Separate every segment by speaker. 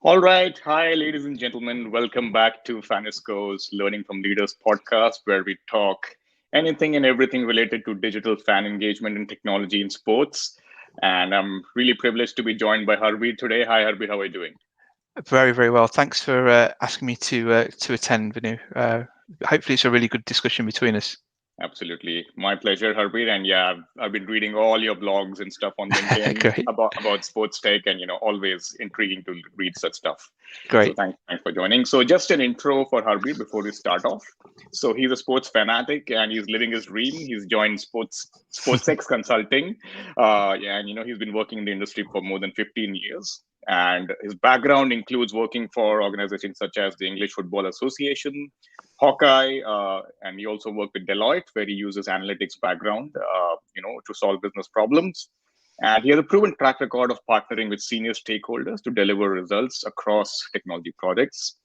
Speaker 1: All right. Hi, ladies and gentlemen. Welcome back to Fanisko's Learning from Leaders podcast, where we talk anything and everything related to digital fan engagement and technology in sports. And I'm really privileged to be joined by Harbir today. Hi, Harbir. How are you doing?
Speaker 2: Very, very well. Thanks for asking me to attend, Vinu. Hopefully, it's a really good discussion between us.
Speaker 1: Absolutely. My pleasure, Harbir. And yeah, I've been reading all your blogs and stuff on LinkedIn
Speaker 2: Great,
Speaker 1: about sports tech and, always intriguing to read such stuff. So
Speaker 2: great.
Speaker 1: thanks for joining. So just an intro for Harbir before we start off. So he's a sports fanatic and he's living his dream. He's joined SportsX Consulting. Yeah, and, he's been working in the industry for more than 15 years. And his background includes working for organizations such as the English Football Association, Hawkeye, and he also worked with Deloitte, where he uses analytics background, to solve business problems. And he has a proven track record of partnering with senior stakeholders to deliver results across technology projects.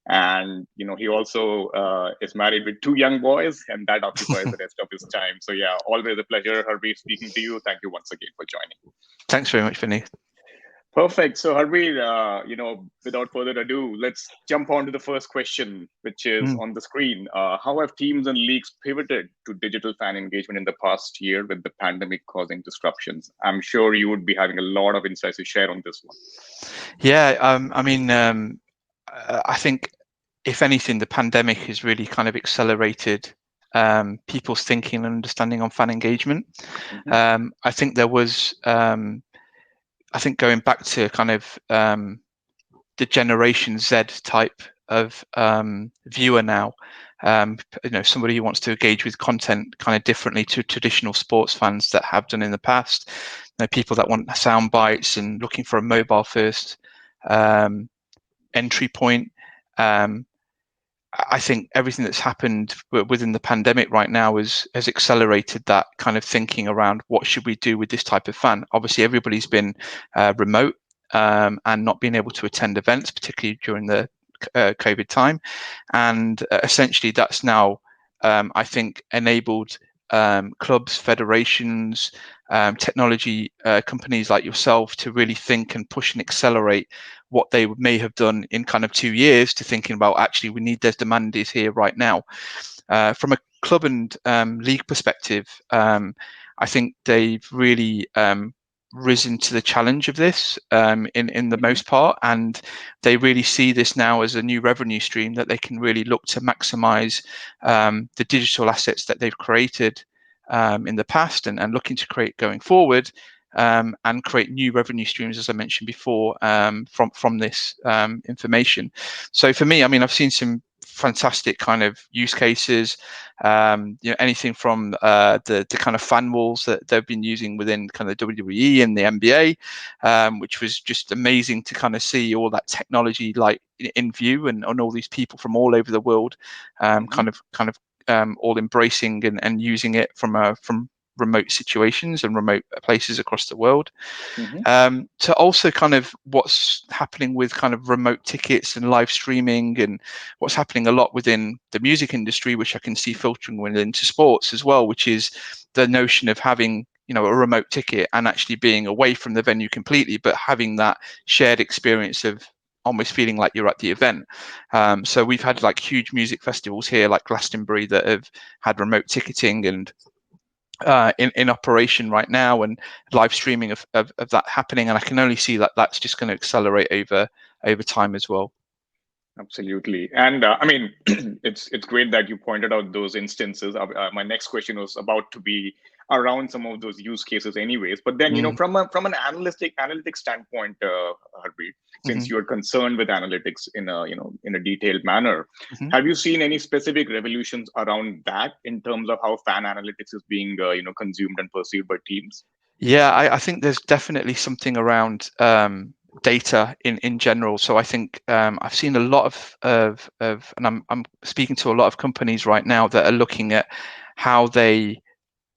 Speaker 1: And he also is married with two young boys, and that occupies the rest of his time. So yeah, always a pleasure, Harvey, speaking to you. Thank you once again for joining.
Speaker 2: Thanks very much, Vinu.
Speaker 1: Perfect. So, Harbir, without further ado, let's jump on to the first question, which is
Speaker 2: Mm.
Speaker 1: on the screen. How have teams and leagues pivoted to digital fan engagement in the past year with the pandemic causing disruptions? I'm sure you would be having a lot of insights to share on this one.
Speaker 2: Yeah, I think if anything, the pandemic has really kind of accelerated people's thinking and understanding on fan engagement.
Speaker 1: Hmm.
Speaker 2: I think there was, I think going back to kind of the Generation Z type of viewer now. Somebody who wants to engage with content kind of differently to traditional sports fans that have done in the past. People that want sound bites and looking for a mobile first um, entry point. Um, I think everything that's happened within the pandemic right now has accelerated that kind of thinking around what should we do with this type of fan. Obviously, everybody's been remote and not being able to attend events, particularly during the COVID time, and essentially that's now, I think, enabled clubs, federations, technology companies like yourself to really think and push and accelerate what they may have done in kind of 2 years to thinking about actually we need, there's demand is here right now. From a club and league perspective, I think they've really risen to the challenge of this in the
Speaker 1: Hmm.
Speaker 2: most part, and they really see this now as a new revenue stream that they can really look to maximize the digital assets that they've created in the past and looking to create going forward, and create new revenue streams, as I mentioned before, from this information. So for me, I mean, I've seen some fantastic kind of use cases. Anything from the kind of fan walls that they've been using within kind of the WWE and the NBA, which was just amazing to kind of see all that technology like in view, and all these people from all over the world,
Speaker 1: Hmm.
Speaker 2: all embracing and using it from remote situations and remote places across the world.
Speaker 1: Hmm.
Speaker 2: To also kind of what's happening with kind of remote tickets and live streaming, and what's happening a lot within the music industry, which I can see filtering into sports as well, which is the notion of having a remote ticket and actually being away from the venue completely, but having that shared experience of almost feeling like you're at the event. So we've had like huge music festivals here, like Glastonbury, that have had remote ticketing and in operation right now, and live streaming of that happening. And I can only see that that's just going to accelerate over time as well.
Speaker 1: Absolutely, and I mean, it's great that you pointed out those instances. My next question was about to be around some of those use cases, anyways. But then,
Speaker 2: Mm,
Speaker 1: from an analytic standpoint, Harpreet, since
Speaker 2: mhm,
Speaker 1: you're concerned with analytics in a detailed manner,
Speaker 2: mhm.
Speaker 1: have you seen any specific revolutions around that in terms of how fan analytics is being consumed and perceived by teams?
Speaker 2: Yeah, I think there's definitely something around data in general. So I think I've seen a lot and I'm speaking to a lot of companies right now that are looking at how they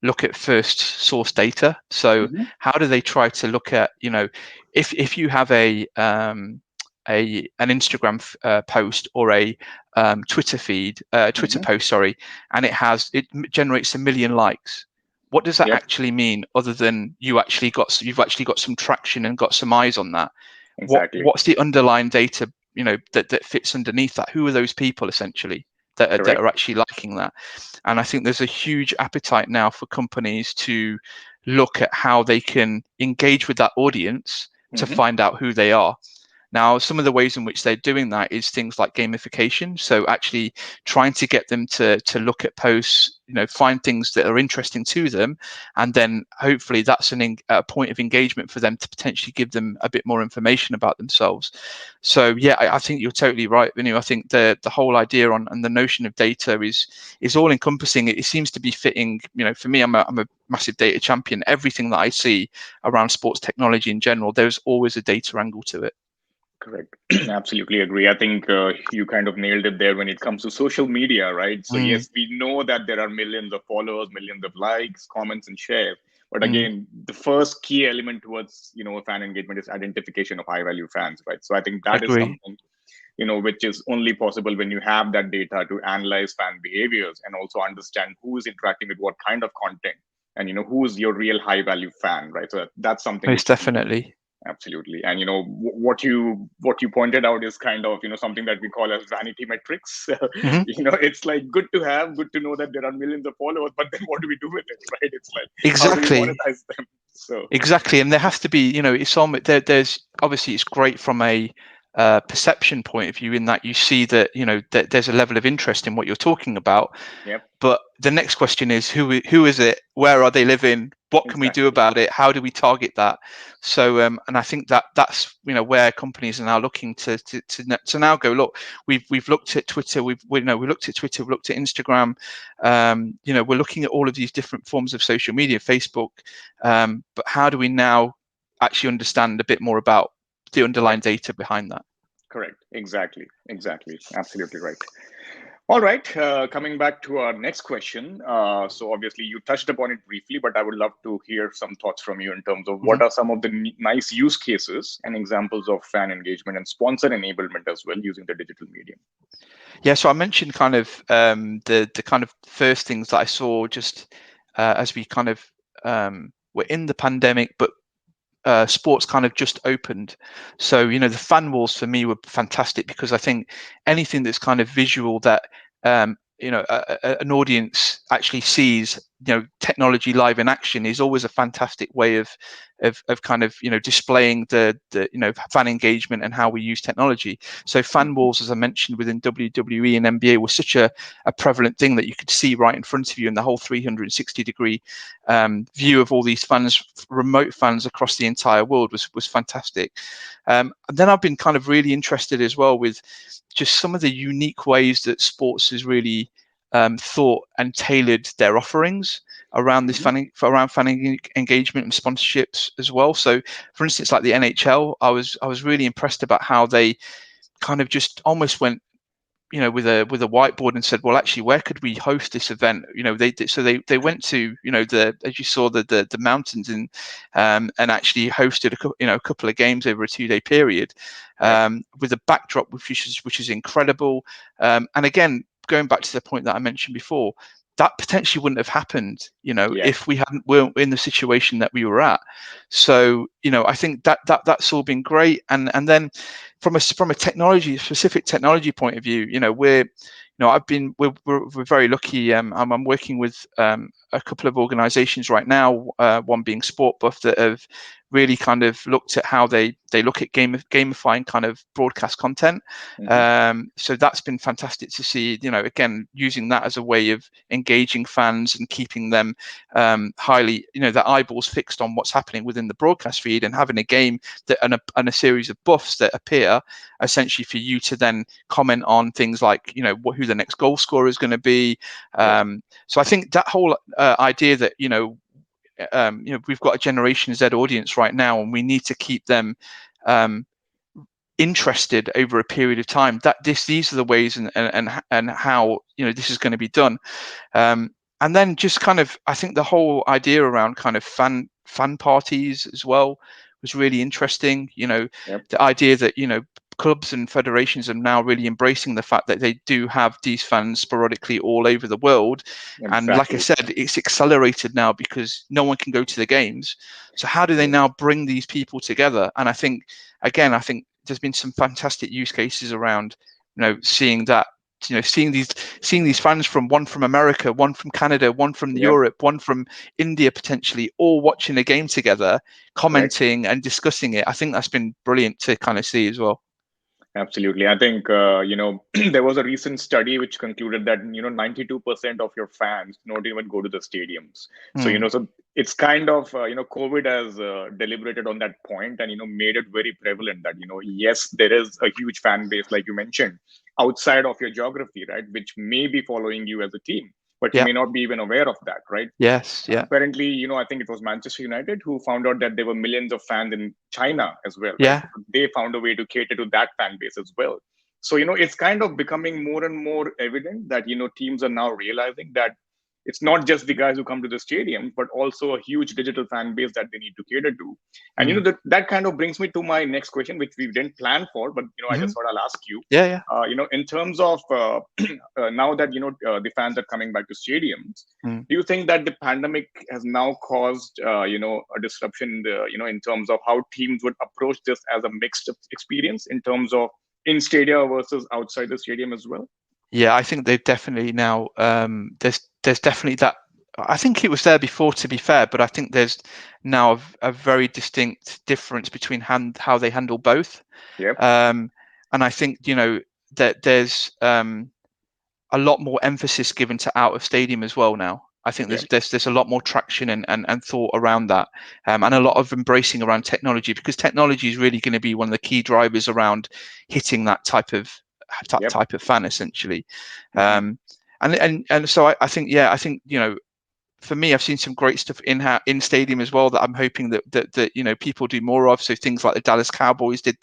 Speaker 2: look at first source data. So
Speaker 1: Hmm.
Speaker 2: how do they try to look at, if you have an Instagram post or a Twitter
Speaker 1: Hmm.
Speaker 2: post, sorry, and it generates 1 million likes. What does that
Speaker 1: Yep.
Speaker 2: actually mean, other than you've actually got some traction and got some eyes on that?
Speaker 1: Exactly.
Speaker 2: what's the underlying data, that fits underneath that? Who are those people essentially that
Speaker 1: Correct.
Speaker 2: are actually liking that? And I think there's a huge appetite now for companies to look at how they can engage with that audience to
Speaker 1: Hmm.
Speaker 2: find out who they are. Now, some of the ways in which they're doing that is things like gamification. So actually trying to get them to look at posts, find things that are interesting to them, and then hopefully that's a point of engagement for them to potentially give them a bit more information about themselves. So yeah, I think you're totally right, Vinu. I think the whole idea on and the notion of data is all encompassing. It seems to be fitting. For me, I'm a massive data champion. Everything that I see around sports technology in general, there's always a data angle to it.
Speaker 1: Correct. Absolutely agree. I think you kind of nailed it there when it comes to social media, right? So,
Speaker 2: Mm,
Speaker 1: yes, we know that there are millions of followers, millions of likes, comments, and shares. But
Speaker 2: mm,
Speaker 1: again, the first key element towards, fan engagement is identification of high value fans, right? So I think that is
Speaker 2: agree.
Speaker 1: something, which is only possible when you have that data to analyze fan behaviors and also understand who is interacting with what kind of content and, who is your real high value fan, right? So that's something
Speaker 2: Most
Speaker 1: which
Speaker 2: definitely.
Speaker 1: absolutely. And what you pointed out is kind of something that we call as vanity metrics.
Speaker 2: Hmm.
Speaker 1: It's like good to have, good to know that there are millions of followers, but then what do we do with it, right? It's like how do we
Speaker 2: Exactly.
Speaker 1: monetize them? So
Speaker 2: Exactly, and there has to be, it's on there. There's obviously it's great from a perception point of view in that you see that that there's a level of interest in what you're talking about.
Speaker 1: yep,
Speaker 2: But the next question is who is it? Where are they living? What can we do
Speaker 1: exactly.
Speaker 2: about it? How do we target that? So and I think that's where companies are now looking to now go, look, we've looked at Twitter, we looked at Twitter, we've looked at Instagram, we're looking at all of these different forms of social media, Facebook, but how do we now actually understand a bit more about the underlying
Speaker 1: Correct.
Speaker 2: data behind that?
Speaker 1: Correct. Exactly. Absolutely right. All right. Coming back to our next question. So obviously you touched upon it briefly, but I would love to hear some thoughts from you in terms of
Speaker 2: Mm-hmm.
Speaker 1: what are some of the nice use cases and examples of fan engagement and sponsor enablement as well using the digital medium.
Speaker 2: Yeah, so I mentioned kind of the kind of first things that I saw just as we kind of were in the pandemic, but sports kind of just opened. So the fan walls for me were fantastic because I think anything that's kind of visual that an audience actually sees technology live in action is always a fantastic way of kind of displaying the fan engagement and how we use technology. So fan
Speaker 1: Mhm.
Speaker 2: walls, as I mentioned, within WWE and NBA was such a prevalent thing that you could see right in front of you in the whole 360-degree view of all these fans, remote fans across the entire world was fantastic. And then I've been kind of really interested as well with just some of the unique ways that sports has really thought and tailored their offerings around this
Speaker 1: Mhm.
Speaker 2: fan engagement and sponsorships as well. So, for instance, like the NHL, I was really impressed about how they kind of just almost went with a whiteboard and said, well, actually, where could we host this event? They went to the, as you saw, the mountains and actually hosted a couple of games over a 2-day period
Speaker 1: Right.
Speaker 2: with a backdrop which is incredible. And again, going back to the point that I mentioned before, that potentially wouldn't have happened,
Speaker 1: Yeah.
Speaker 2: if we weren't in the situation that we were at. So, I think that's all been great. And then from a specific technology point of view, we're very lucky. I'm working with a couple of organizations right now, one being Sport Buff, that have really kind of looked at how they look at gamifying kind of broadcast content.
Speaker 1: Hmm.
Speaker 2: So that's been fantastic to see, again, using that as a way of engaging fans and keeping them highly, their eyeballs fixed on what's happening within the broadcast feed, and having a game that and a series of buffs that appear essentially for you to then comment on things like, who the next goal scorer is going to be.
Speaker 1: Yep.
Speaker 2: So I think that whole idea that, we've got a Generation Z audience right now, and we need to keep them um, interested over a period of time. These are the ways and how this is going to be done. And then just kind of, I think the whole idea around kind of fan parties as well was really interesting.
Speaker 1: Yep.
Speaker 2: The idea that clubs and federations are now really embracing the fact that they do have these fans sporadically all over the world. And like I
Speaker 1: Exactly.
Speaker 2: said, it's accelerated now because no one can go to the games. So how do they
Speaker 1: Yeah.
Speaker 2: now bring these people together? And I think, again, there's been some fantastic use cases around, seeing that, seeing these fans from America, one from Canada, one from
Speaker 1: Yep.
Speaker 2: Europe, one from India, potentially all watching a game together,
Speaker 1: Correct.
Speaker 2: commenting and discussing it. I think that's been brilliant to kind of see as well.
Speaker 1: Absolutely. I think, there was a recent study which concluded that, 92% of your fans don't even go to the stadiums. So,
Speaker 2: Mm,
Speaker 1: so it's kind of, COVID has deliberated on that point and, made it very prevalent that, yes, there is a huge fan base, like you mentioned, outside of your geography, right? Which may be following you as a team, but you
Speaker 2: yeah.
Speaker 1: may not be even aware of that, right?
Speaker 2: Yes. Yeah.
Speaker 1: Apparently, I think it was Manchester United who found out that there were millions of fans in China as well, right?
Speaker 2: Yeah.
Speaker 1: So they found a way to cater to that fan base as well. So, it's kind of becoming more and more evident that, teams are now realizing that it's not just the guys who come to the stadium, but also a huge digital fan base that they need to cater to. And,
Speaker 2: Mm,
Speaker 1: that kind of brings me to my next question, which we didn't plan for, but, I
Speaker 2: hmm
Speaker 1: just thought I'll ask you.
Speaker 2: Yeah. Yeah.
Speaker 1: In terms of now that the fans are coming back to stadiums,
Speaker 2: Mm.
Speaker 1: do you think that the pandemic has now caused a disruption in the, in terms of how teams would approach this as a mixed experience in terms of in stadia versus outside the stadium as well?
Speaker 2: Yeah, I think they've definitely now. There's definitely that. I think it was there before, to be fair, but I think there's now a very distinct difference between how they handle both.
Speaker 1: Yep.
Speaker 2: And I think that there's a lot more emphasis given to out of stadium as well now. I think
Speaker 1: Yep.
Speaker 2: there's a lot more traction and thought around that, and a lot of embracing around technology, because technology is really going to be one of the key drivers around hitting that
Speaker 1: Yep.
Speaker 2: type of fan essentially.
Speaker 1: Hmm.
Speaker 2: And so I think, yeah, I think for me, I've seen some great stuff in stadium as well that I'm hoping that people do more of. So things like the Dallas Cowboys did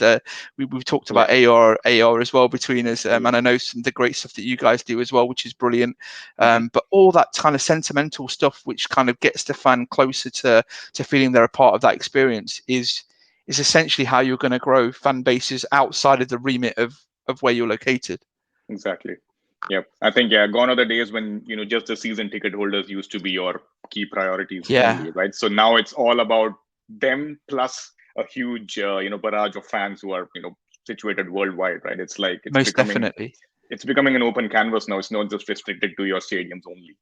Speaker 2: we've talked about
Speaker 1: Yep.
Speaker 2: AR as well between us, and
Speaker 1: Yep.
Speaker 2: I know some of the great stuff that you guys do as well, which is brilliant.
Speaker 1: Hmm.
Speaker 2: But all that kind of sentimental stuff, which kind of gets the fan closer to feeling they're a part of that experience, is essentially how you're going to grow fan bases outside of the remit of where you're located.
Speaker 1: Exactly. Yep. I think, yeah, gone are the days when, just the season ticket holders used to be your key priorities
Speaker 2: Yeah,
Speaker 1: only, right? So now it's all about them plus a huge, barrage of fans who are, situated worldwide, right? It's like
Speaker 2: most definitely.
Speaker 1: it's becoming an open canvas now. It's not just restricted to your stadiums only.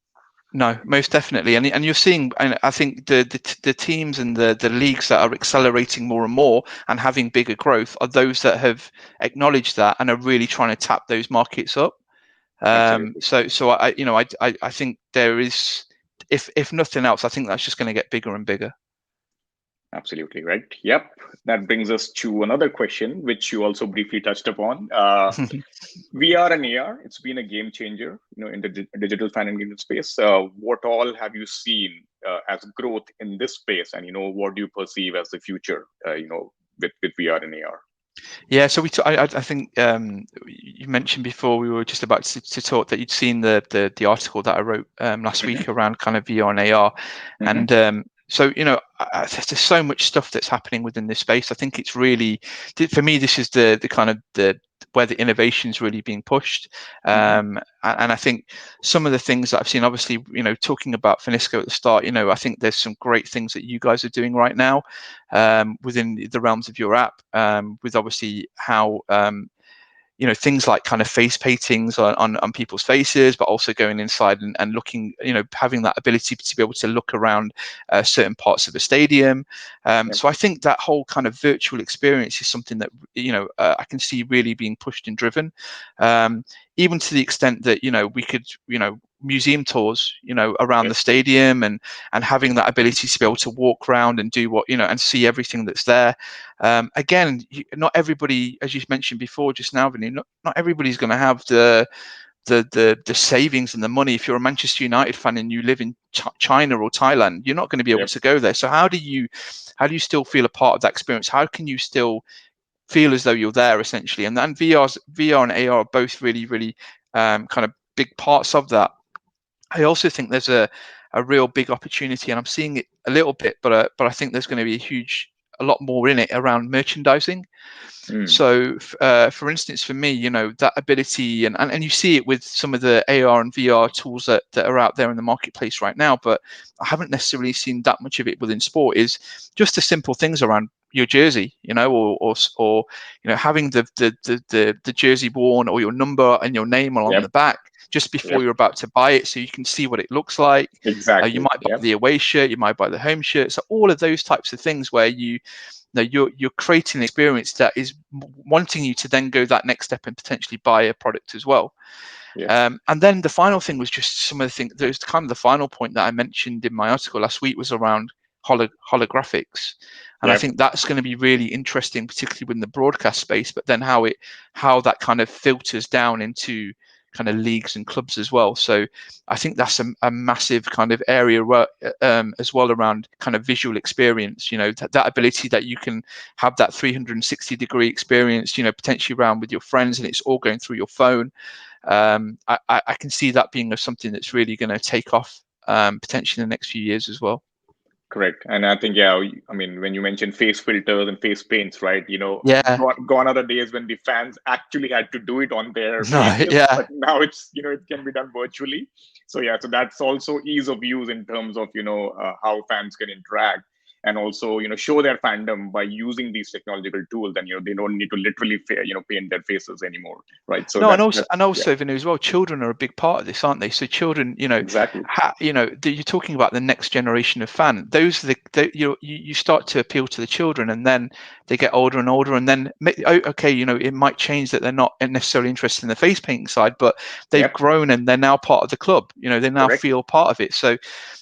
Speaker 2: No, most definitely, and you're seeing, and I think the teams and the leagues that are accelerating more and more and having bigger growth are those that have acknowledged that and are really trying to tap those markets up.
Speaker 1: Absolutely.
Speaker 2: So I think there is, if nothing else, I think that's just going to get bigger and bigger.
Speaker 1: Absolutely right. Yep. That brings us to another question, which you also briefly touched upon. VR and AR, it's been a game changer, in the digital fan engagement space. What all have you seen as growth in this space, and what do you perceive as the future, with VR and AR?
Speaker 2: Yeah, so I think you mentioned before we were just about to talk that you'd seen the article that I wrote last
Speaker 1: Hmm.
Speaker 2: week around kind of VR and AR,
Speaker 1: Hmm.
Speaker 2: and so there's so much stuff that's happening within this space. I think it's really, for me, this is the kind of the where the innovation is really being pushed,
Speaker 1: Hmm.
Speaker 2: and I think some of the things that I've seen, obviously, talking about Fanisko at the start, I think there's some great things that you guys are doing right now within the realms of your app, with obviously how things like kind of face paintings on people's faces, but also going inside and looking, having that ability to be able to look around certain parts of the stadium.
Speaker 1: Yep.
Speaker 2: So I think that whole kind of virtual experience is something that I can see really being pushed and driven, even to the extent that we could museum tours around the
Speaker 1: Yes.
Speaker 2: stadium, and having that ability to be able to walk around and do what and see everything that's there. Again, not everybody, as you mentioned before just now, Vinny, not everybody's going to have the savings and the money. If you're a Manchester United fan and you live in China or Thailand, you're not going to be able
Speaker 1: Yep.
Speaker 2: to go there. So how do you still feel a part of that experience? How can you still feel as though you're there, essentially? And then VR and AR are both really, really kind of big parts of that. I also think there's a real big opportunity, and I'm seeing it a little bit, but I think there's going to be a huge a lot more in it around merchandising. So, for instance, for me, that ability, and you see it with some of the AR and VR tools that are out there in the marketplace right now, but I haven't necessarily seen that much of it within sport, is just the simple things around your jersey, or having the jersey worn, or your number and your name along
Speaker 1: Yep.
Speaker 2: the back just before
Speaker 1: Yep.
Speaker 2: you're about to buy it, so you can see what it looks like. You
Speaker 1: Exactly.
Speaker 2: might buy
Speaker 1: Yep.
Speaker 2: the away shirt, you might buy the home shirt. So all of those types of things where you're creating an experience that is wanting you to then go that next step and potentially buy a product as well.
Speaker 1: Yes.
Speaker 2: And then the final thing was just some of the things. There's kind of the final point that I mentioned in my article last week was around holographics, and I
Speaker 1: Yep.
Speaker 2: think that's going to be really interesting, particularly within the broadcast space. But then how that kind of filters down into kind of leagues and clubs as well. So I think that's a massive kind of area where, as well, around kind of visual experience. That ability that you can have that 360-degree experience. Potentially around with your friends, and it's all going through your phone. I can see that being something that's really going to take off potentially in the next few years as well.
Speaker 1: Correct. And I think, yeah, I mean, when you mentioned face filters and face paints, right?
Speaker 2: Yeah.
Speaker 1: Gone are the days when the fans actually had to do it on their
Speaker 2: No.
Speaker 1: faces,
Speaker 2: Yeah.
Speaker 1: but now it's, it can be done virtually. So, yeah, so that's also ease of use in terms of, how fans can interact and also, show their fandom by using these technological tools. And, they don't need to literally, paint their faces anymore, right? So
Speaker 2: No, and
Speaker 1: that's, yeah,
Speaker 2: also, Vinu, as well, children are a big part of this, aren't they? So children,
Speaker 1: exactly.
Speaker 2: you're talking about the next generation of fan. Those are you start to appeal to the children, and then they get older and older, and then okay, it might change that they're not necessarily interested in the face painting side, but they've
Speaker 1: Yep.
Speaker 2: grown and they're now part of the club. They now
Speaker 1: Correct.
Speaker 2: feel part of it. So,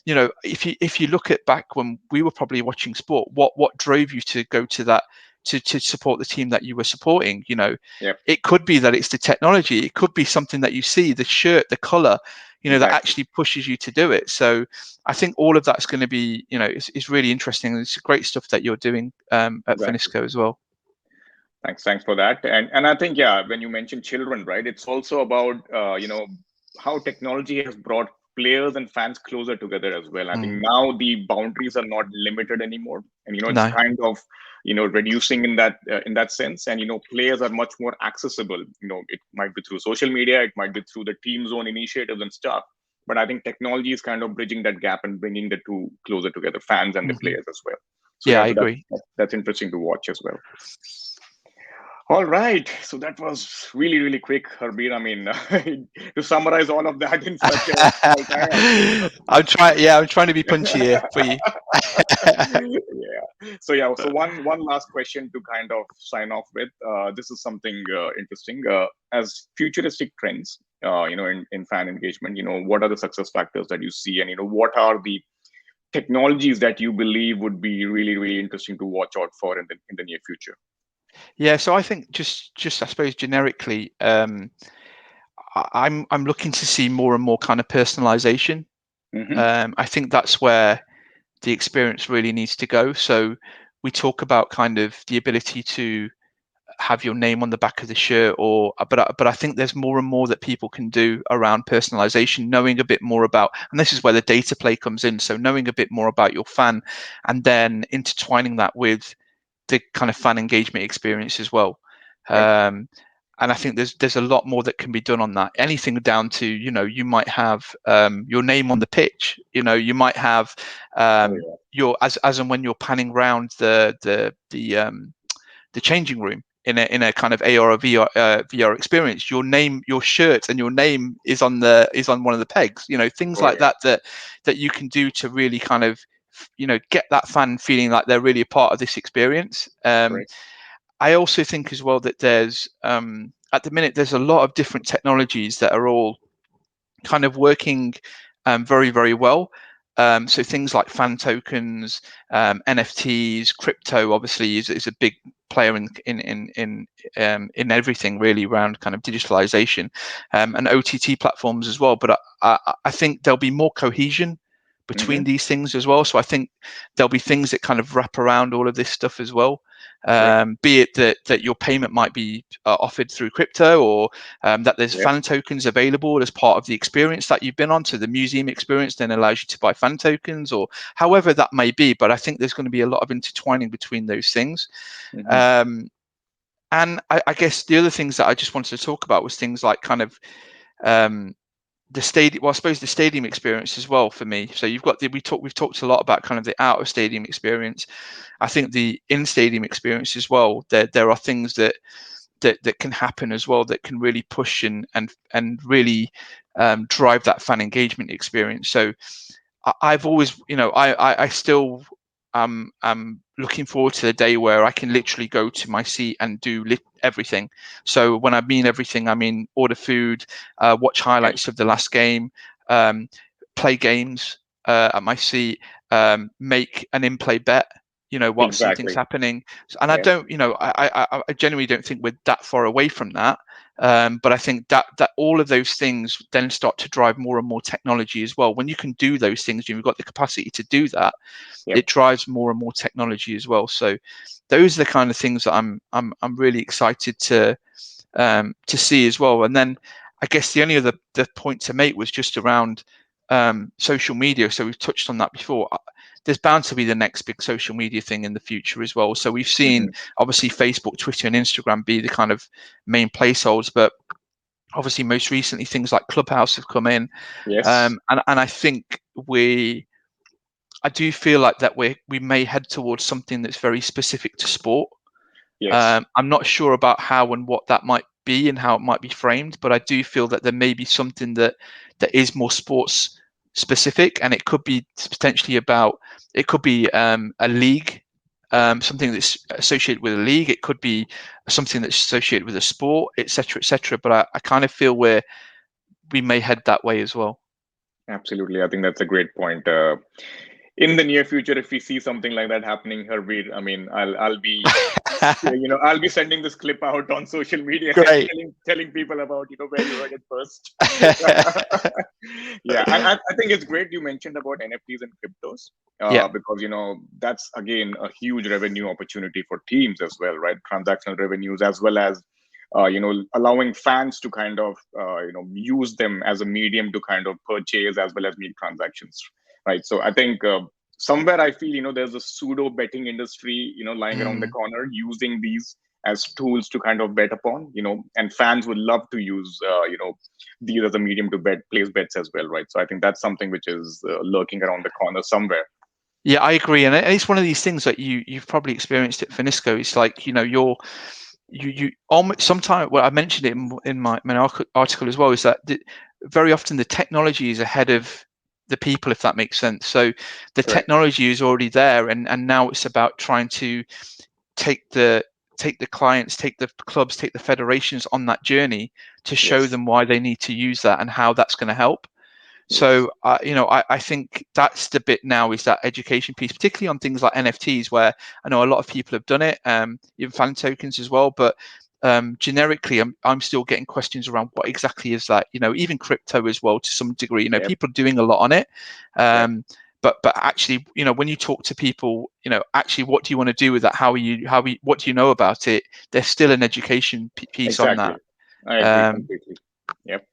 Speaker 2: if you look at back when we were probably watching sport, what drove you to go to that? To support the team that you were supporting,
Speaker 1: Yep.
Speaker 2: it could be that it's the technology, it could be something that you see, the shirt, the color, that
Speaker 1: Exactly.
Speaker 2: actually pushes you to do it. So I think all of that's going to be, is really interesting, and it's great stuff that you're doing at
Speaker 1: Exactly.
Speaker 2: Fanisko as well.
Speaker 1: Thanks for that. And I think, yeah, when you mention children, right, it's also about how technology has brought players and fans closer together as well. I think now the boundaries are not limited anymore, and it's
Speaker 2: No.
Speaker 1: kind of reducing in that sense. And players are much more accessible. It might be through social media, it might be through the team zone initiatives and stuff. But I think technology is kind of bridging that gap and bringing the two closer together, fans and the players as well. So
Speaker 2: Yeah,
Speaker 1: yeah,
Speaker 2: I
Speaker 1: so
Speaker 2: agree.
Speaker 1: that's interesting to watch as well. All right. So that was really, really quick, Harbir. I mean, to summarize all of that in such a small time, I think it
Speaker 2: I'm trying to be punchy here for you.
Speaker 1: yeah. So yeah. So one last question to kind of sign off with. This is something interesting. As futuristic trends, in fan engagement, what are the success factors that you see, and what are the technologies that you believe would be really, really interesting to watch out for in the near future?
Speaker 2: Yeah, so I think just I suppose generically, I'm looking to see more and more kind of personalization. I think that's where the experience really needs to go. So we talk about kind of the ability to have your name on the back of the shirt, but I think there's more and more that people can do around personalization, knowing a bit more about, and this is where the data play comes in. So knowing a bit more about your fan, and then intertwining that with the kind of fan engagement experience as well.
Speaker 1: Right.
Speaker 2: And I think there's a lot more that can be done on that. Anything down to, you might have your name on the pitch. You might have
Speaker 1: Oh yeah.
Speaker 2: your as and when you're panning around the changing room in a kind of AR or VR experience, your shirt and your name is on one of the pegs. Things
Speaker 1: Oh
Speaker 2: like
Speaker 1: yeah.
Speaker 2: that you can do to really kind of get that fan feeling like they're really a part of this experience.
Speaker 1: Right.
Speaker 2: I also think as well that there's at the minute there's a lot of different technologies that are all kind of working very, very well. So things like fan tokens, NFTs, crypto obviously is a big player in everything really around kind of digitalization, and OTT platforms as well. But I think there'll be more cohesion between these things as well. So I think there'll be things that kind of wrap around all of this stuff as well. Be it that your payment might be offered through crypto, or that there's fan tokens available as part of the experience that you've been on. So the museum experience then allows you to buy fan tokens, or however that may be. But I think there's going to be a lot of intertwining between those things. And I guess the other things that I just wanted to talk about was things like kind of the stadium. Well, I suppose the stadium experience as well for me. So you've got we've talked a lot about kind of the out of stadium experience. I think the in stadium experience as well. There are things that can happen as well that can really push and really drive that fan engagement experience. So I've always, I still am looking forward to the day where I can literally go to my seat and do everything. So when I mean everything, I mean order food, watch highlights of the last game, play games at my seat, make an in-play bet, while something's happening. And I don't, I genuinely don't think we're that far away from that. But I think that all of those things then start to drive more and more technology as well. When you can do those things, you've got the capacity to do that. It drives more and more technology as well. So those are the kind of things that I'm really excited to see as well. And then I guess the only other the point to make was just around social media. So we've touched on that before. There's bound to be the next big social media thing in the future as well. So we've seen obviously Facebook, Twitter, and Instagram be the kind of main placeholders, but obviously most recently things like Clubhouse have come in. And I think I do feel like that we may head towards something that's very specific to sport. I'm not sure about how and what that might be and how it might be framed, but I do feel that there may be something that is more sports specific, and it could be potentially it could be a league, something that's associated with a league. It could be something that's associated with a sport, etc., etc. But I kind of feel we may head that way as well.
Speaker 1: Absolutely, I think that's a great point. In the near future, if we see something like that happening, Harbir, I mean, I'll be, I'll be sending this clip out on social media and telling people about, where you heard it first. Yeah, and I think it's great you mentioned about NFTs and cryptos, because that's again a huge revenue opportunity for teams as well, right? Transactional revenues as well as allowing fans to kind of use them as a medium to kind of purchase as well as make transactions. Right. So I think somewhere I feel, there's a pseudo betting industry, lying around the corner using these as tools to kind of bet upon, and fans would love to use, these as a medium to place bets as well. Right. So I think that's something which is lurking around the corner somewhere.
Speaker 2: Yeah, I agree. And it's one of these things that you've probably experienced at Fanisko. It's like, you almost sometimes, well, I mentioned it in my article as well, is that very often the technology is ahead of the people, if that makes sense. So the technology is already there, and now it's about trying to take the clients, take the clubs, take the federations on that journey to show them why they need to use that and how that's going to help. So I think that's the bit now, is that education piece, particularly on things like NFTs, where I know a lot of people have done it, even fan tokens as well, but generically, I'm still getting questions around what exactly is that. Even crypto as well to some degree. People are doing a lot on it, but actually, when you talk to people, actually, what do you want to do with that? What do you know about it? There's still an education piece on that.
Speaker 1: I agree completely. Yep.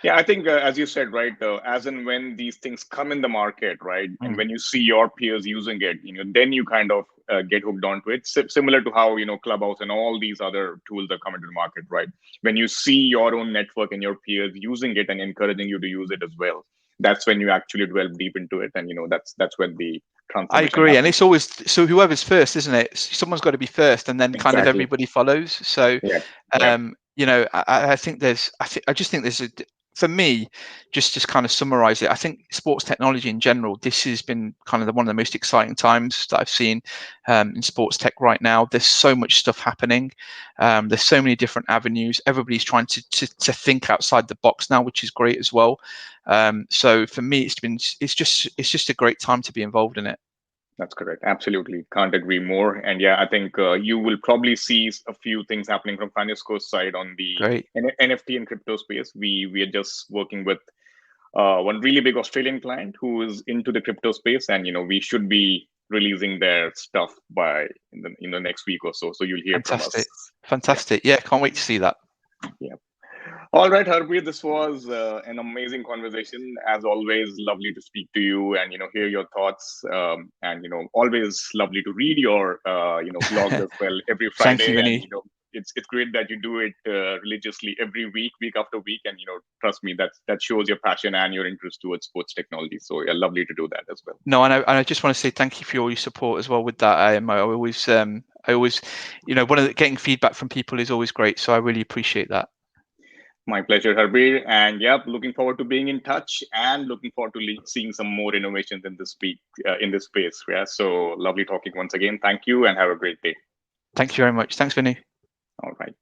Speaker 1: Yeah, I think as you said, right, as and when these things come in the market, right, and when you see your peers using it, then you kind of get hooked onto it. Similar to how Clubhouse and all these other tools are coming to the market, right? When you see your own network and your peers using it and encouraging you to use it as well, that's when you actually delve deep into it, and that's when the transformation.
Speaker 2: I agree, and it's always so whoever's first, isn't it? Someone's got to be first, and then kind of everybody follows. So, I think I just think there's for me, just kind of summarize it, I think sports technology in general, this has been kind of one of the most exciting times that I've seen in sports tech right now. There's so much stuff happening. There's so many different avenues. Everybody's trying to think outside the box now, which is great as well. So for me, it's just a great time to be involved in it.
Speaker 1: That's correct. Absolutely. Can't agree more. And yeah, I think you will probably see a few things happening from Fanisko's side on the NFT and crypto space. We are just working with one really big Australian client who is into the crypto space, and we should be releasing their stuff by in the next week or so. So you'll hear from us.
Speaker 2: Fantastic. Yeah, can't wait to see that.
Speaker 1: Yeah. All right, Harbir, this was an amazing conversation. As always, lovely to speak to you and hear your thoughts. And always lovely to read your blogs as well every
Speaker 2: Thank you,
Speaker 1: Friday. And
Speaker 2: Vinny.
Speaker 1: it's great that you do it religiously every week after week. And trust me, that shows your passion and your interest towards sports technology. So yeah, lovely to do that as well.
Speaker 2: No, and I just want to say thank you for all your support as well with that. I always, getting feedback from people is always great. So I really appreciate that.
Speaker 1: My pleasure, Harbir. And yep, looking forward to being in touch and looking forward to seeing some more innovations in this space. Yeah. So lovely talking once again. Thank you and have a great day.
Speaker 2: Thank you very much. Thanks, Vinny.
Speaker 1: All right.